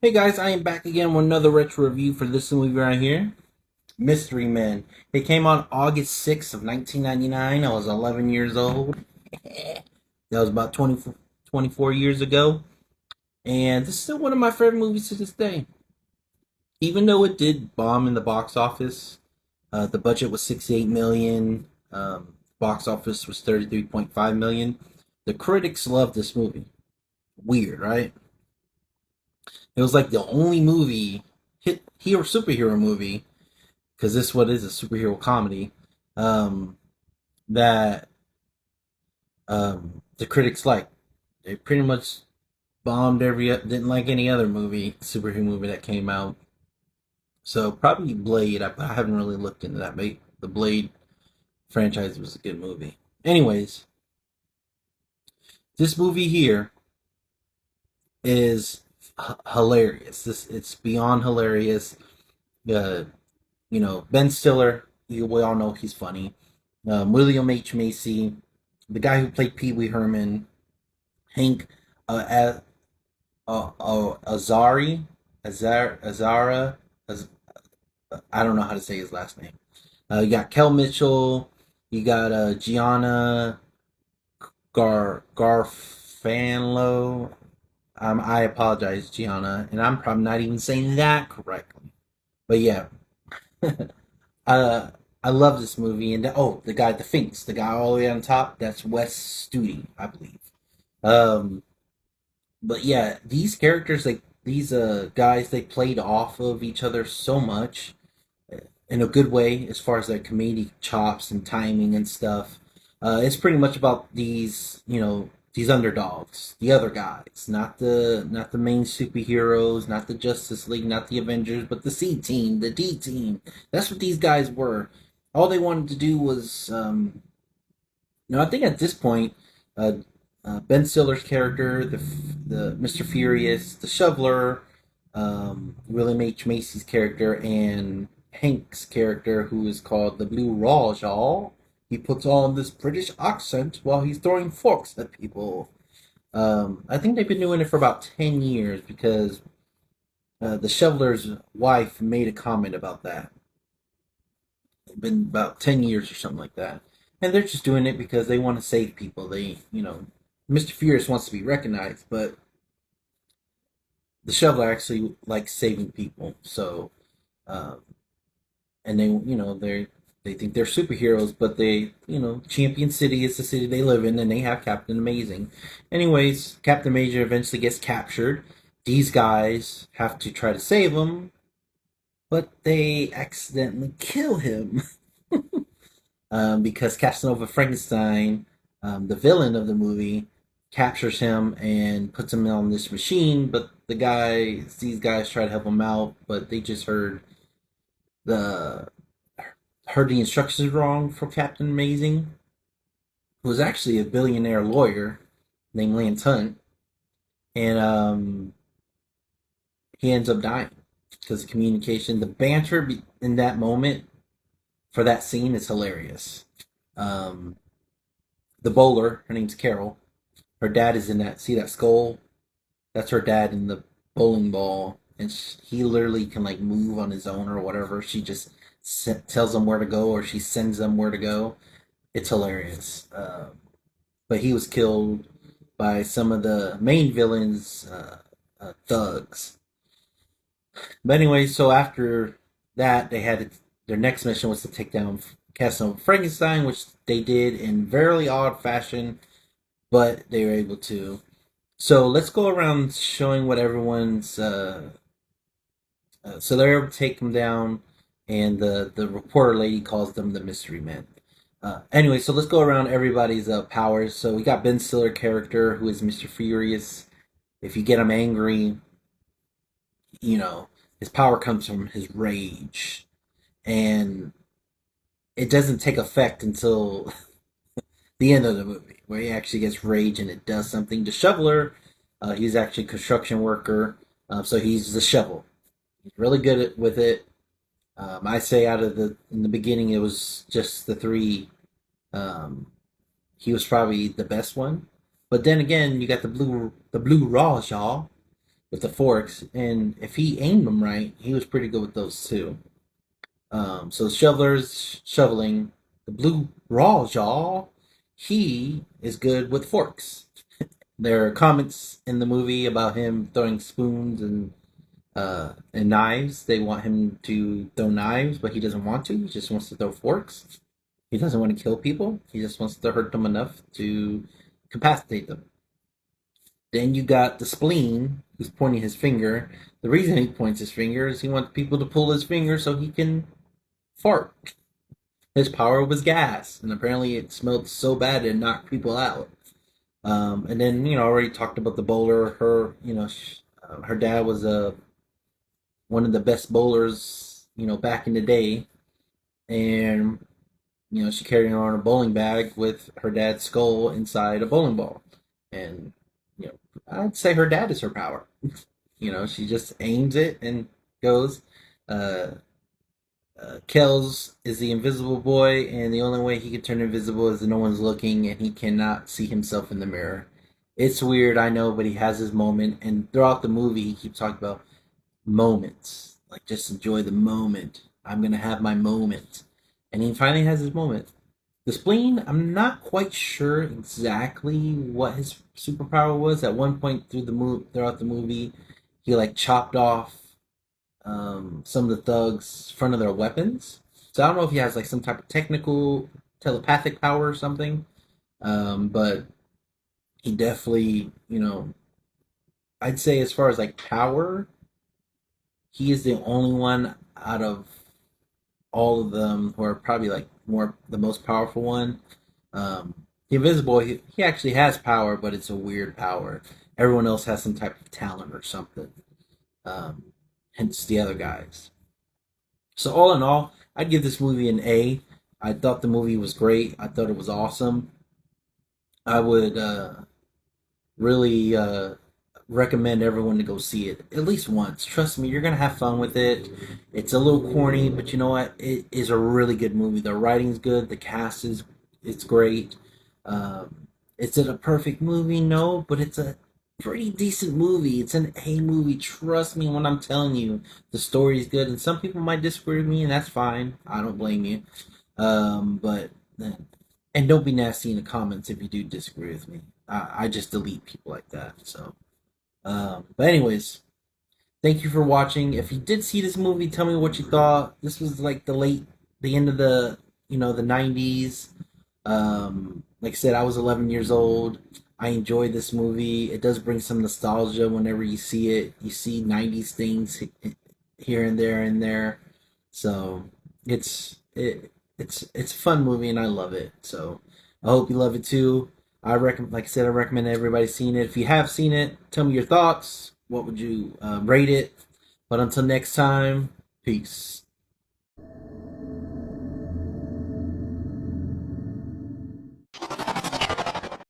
Hey guys, I am back again with another retro review for this movie right here, Mystery Men. It came on August 6th of 1999. I was 11 years old. That was about 24 years ago. And this is still one of my favorite movies to this day. Even though it did bomb in the box office, the budget was 68 million, box office was 33.5 million. The critics loved this movie. Weird, right? It was like the only movie, hero superhero movie, because this what is a superhero comedy, um, that the critics liked. They pretty much bombed didn't like any other superhero movie that came out. So probably Blade. I haven't really looked into that. But the Blade franchise was a good movie. Anyways, this movie here is hilarious. It's beyond hilarious. Uh, Ben Stiller. We all know he's funny. William H Macy, the guy who played Pee Wee Herman, Hank Azari, Azara, I don't know how to say his last name. You got Kel Mitchell, you got Gianna Garfanlo. I apologize, Gianna, and I'm probably not even saying that correctly. But yeah, uh, I love this movie. And the guy, the Finks, the guy all the way on top, that's Wes Studi, I believe. Um, but yeah, these characters, like these guys, they played off of each other so much in a good way as far as their comedic chops and timing and stuff. It's pretty much about these underdogs, the other guys, not the main superheroes, not the Justice League, not the Avengers, but the C team, the D team. That's what these guys were. All they wanted to do was, I think at this point, uh, Ben Stiller's character, the Mr. Furious, the Shoveler, William H Macy's character, and Hank's character, who is called the Blue Rajah. He puts on this British accent while he's throwing forks at people. I think they've been doing it for about 10 years because the Shoveler's wife made a comment about that. It's been about 10 years or something like that. And they're just doing it because they want to save people. Mr. Furious wants to be recognized, but the Shoveler actually likes saving people. So, um, and they think they're superheroes, but Champion City is the city they live in, and they have Captain Amazing. Anyways, Captain Amazing eventually gets captured. These guys have to try to save him, but they accidentally kill him because Casanova Frankenstein, the villain of the movie, captures him and puts him on this machine. But these guys try to help him out, but they just the heard the instructions wrong for Captain Amazing, who was actually a billionaire lawyer named Lance Hunt, and he ends up dying because of communication. The banter in that moment for that scene is hilarious. Um, the bowler, her name's Carol. Her dad is in that. See that skull? That's her dad in the bowling ball, and he literally can like move on his own or whatever. She just tells him where to go, or she sends them where to go. It's hilarious. But he was killed by some of the main villains, thugs. But anyway, so after that, their next mission was to take down Castle Frankenstein, which they did in very odd fashion, but they were able to. So let's go around showing what everyone's. So they're able to take them down, and the reporter lady calls them the Mystery Men. Anyway, so let's go around everybody's powers. So we got Ben Stiller character who is Mr. Furious. If you get him angry, you know his power comes from his rage, and it doesn't take effect until the end of the movie, where he actually gets rage and it does something. The Shoveler, he's actually a construction worker, so he's the shovel. He's really good with it. I say out of in the beginning, it was just the three. Um, he was probably the best one, but then again, you got the blue Rajah. with the forks, and if he aimed them right, he was pretty good with those too. So shovelers shoveling the blue raw jaw, he is good with forks. There are comments in the movie about him throwing spoons and knives. They want him to throw knives, but he doesn't want to. He just wants to throw forks. He doesn't want to kill people. He just wants to hurt them enough to capacitate them. Then you got the spleen, who's pointing his finger. The reason he points his finger is he wants people to pull his finger so he can fart. His power was gas, and apparently it smelled so bad it knocked people out. And then already talked about the bowler. Her dad was one of the best bowlers back in the day, and she carried around a bowling bag with her dad's skull inside a bowling ball, and I'd say her dad is her power. She just aims it and goes. Uh, Kells is the invisible boy, and the only way he can turn invisible is that no one's looking and he cannot see himself in the mirror. It's weird, I know, but he has his moment, and throughout the movie, he keeps talking about moments. Like, just enjoy the moment. I'm gonna have my moment. And he finally has his moment. The spleen, I'm not quite sure exactly what his superpower was. At one point throughout the movie, he like chopped off some of the thugs' front of their weapons. So I don't know if he has like some type of technical telepathic power or something. But he definitely, I'd say as far as like power, he is the only one out of all of them who are probably like more the most powerful one. Um, the Invisible, he actually has power, but it's a weird power. Everyone else has some type of talent or something. Um, Hence the other guys. So all in all, I'd give this movie an A. I thought the movie was great. I thought it was awesome. I would really recommend everyone to go see it at least once. Trust me, you're gonna have fun with it. It's a little corny, but you know what? It is a really good movie. The writing's good. The cast is it's great. Is it a perfect movie? No, but it's a pretty decent movie. It's an A movie. Trust me when I'm telling you the story's good. And some people might disagree with me, and that's fine. I don't blame you. But and don't be nasty in the comments if you do disagree with me. I just delete people like that. So, but anyways, thank you for watching. If you did see this movie, tell me what you thought. This was like the end of the 90s. Like I said, I was 11 years old. I enjoyed this movie. It does bring some nostalgia whenever you see it. You see 90s things here and there and there. So it's a fun movie and I love it. So I hope you love it too. Like I said, I recommend everybody seeing it. If you have seen it, tell me your thoughts. What would you rate it? But until next time, peace.